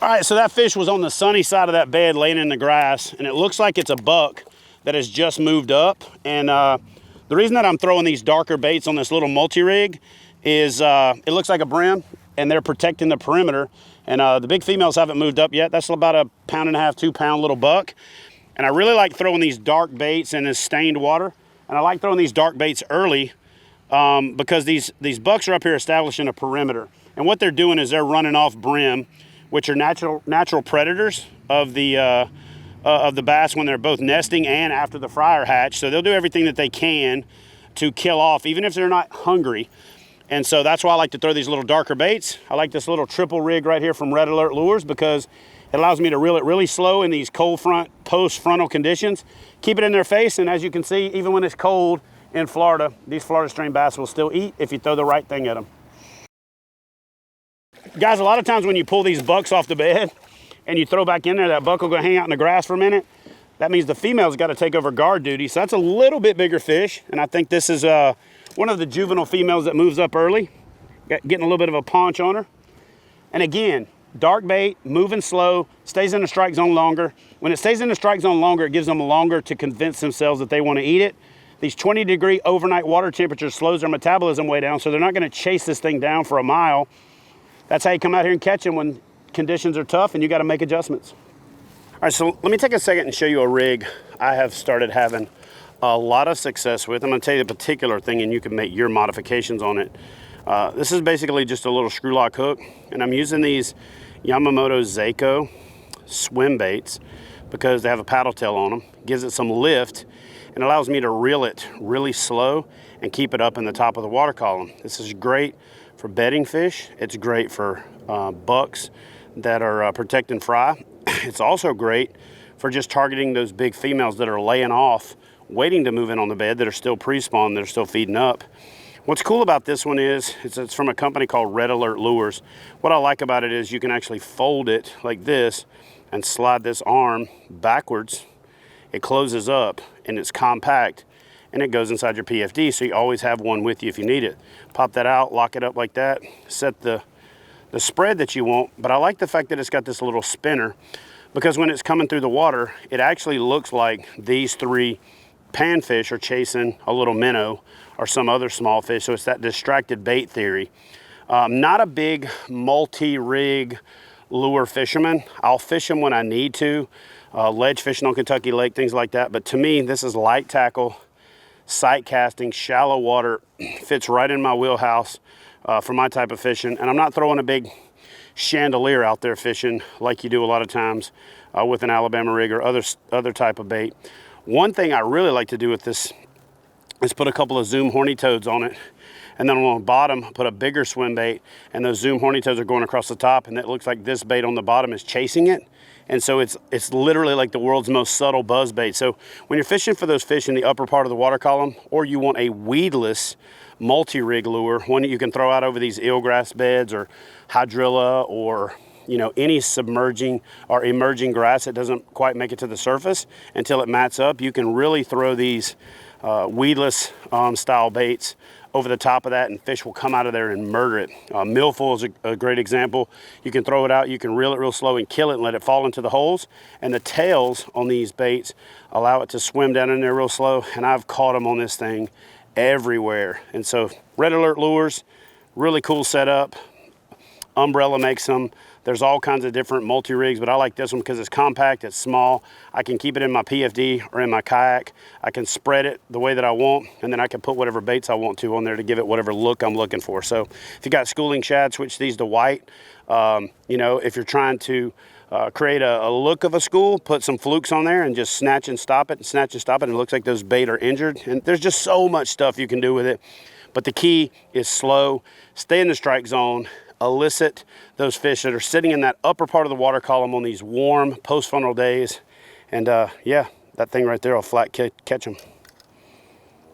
All right, so that fish was on the sunny side of that bed laying in the grass, and it looks like it's a buck that has just moved up. And the reason that I'm throwing these darker baits on this little multi-rig is it looks like a brim, and they're protecting the perimeter. And the big females haven't moved up yet. That's about a 1.5 pound, 2 pound little buck. And I really like throwing these dark baits in this stained water. And I like throwing these dark baits early because these bucks are up here establishing a perimeter. And what they're doing is they're running off brim, which are natural predators of the bass when they're both nesting and after the fryer hatch. So they'll do everything that they can to kill off, even if they're not hungry. And so that's why I like to throw these little darker baits. I like this little triple rig right here from Red Alert Lures because it allows me to reel it really slow in these cold front, post-frontal conditions. Keep it in their face, and as you can see, even when it's cold in Florida, these Florida strain bass will still eat if you throw the right thing at them. Guys, a lot of times when you pull these bucks off the bed and you throw back in there, that buck will go hang out in the grass for a minute. That means the female's got to take over guard duty. So that's a little bit bigger fish. And I think this is one of the juvenile females that moves up early, getting a little bit of a paunch on her. And again, dark bait, moving slow, stays in the strike zone longer. When it stays in the strike zone longer, it gives them longer to convince themselves that they want to eat it. These 20-degree overnight water temperatures slows their metabolism way down, so they're not going to chase this thing down for a mile. That's how you come out here and catch them when conditions are tough and you got to make adjustments. All right, so let me take a second and show you a rig I have started having a lot of success with. I'm going to tell you the particular thing and you can make your modifications on it. This is basically just a little screw lock hook, and I'm using these Yamamoto Seiko swim baits because they have a paddle tail on them. Gives it some lift and allows me to reel it really slow and keep it up in the top of the water column. This is great for bedding fish. It's great for bucks that are protecting fry. It's also great for just targeting those big females that are laying off, waiting to move in on the bed, that are still pre-spawn, that are still feeding up. What's cool about this one is it's from a company called Red Alert Lures. What I like about it is you can actually fold it like this and slide this arm backwards. It closes up and it's compact and it goes inside your PFD, so you always have one with you if you need it. Pop that out, lock it up like that, set the spread that you want. But I like the fact that it's got this little spinner because when it's coming through the water, it actually looks like these three panfish are chasing a little minnow or some other small fish. So it's that distracted bait theory. Not a big multi-rig lure fisherman. I'll fish them when I need to, ledge fishing on Kentucky Lake, things like that. But to me, this is light tackle, sight casting, shallow water, fits right in my wheelhouse for my type of fishing. And I'm not throwing a big chandelier out there fishing like you do a lot of times with an Alabama rig or other type of bait. One thing I really like to do with this is put a couple of Zoom horny toads on it, and then on the bottom put a bigger swim bait, and those Zoom horny toads are going across the top, and it looks like this bait on the bottom is chasing it. And so it's literally like the world's most subtle buzz bait. So when you're fishing for those fish in the upper part of the water column, or you want a weedless multi-rig lure, one that you can throw out over these eelgrass beds or hydrilla or any submerging or emerging grass that doesn't quite make it to the surface until it mats up, you can really throw these weedless style baits over the top of that, and fish will come out of there and murder it. Millful is a great example. You can throw it out, you can reel it real slow and kill it and let it fall into the holes, and the tails on these baits allow it to swim down in there real slow, and I've caught them on this thing everywhere. And so Red Alert Lures, really cool setup. Umbrella makes them. There's all kinds of different multi-rigs, but I like this one because it's compact, it's small. I can keep it in my PFD or in my kayak. I can spread it the way that I want, and then I can put whatever baits I want to on there to give it whatever look I'm looking for. So if you got schooling shad, switch these to white. If you're trying to create a look of a school, put some flukes on there and just snatch and stop it, and snatch and stop it, and it looks like those bait are injured. And there's just so much stuff you can do with it. But the key is slow, stay in the strike zone, elicit those fish that are sitting in that upper part of the water column on these warm post-funnel days. And yeah, that thing right there will flat catch them.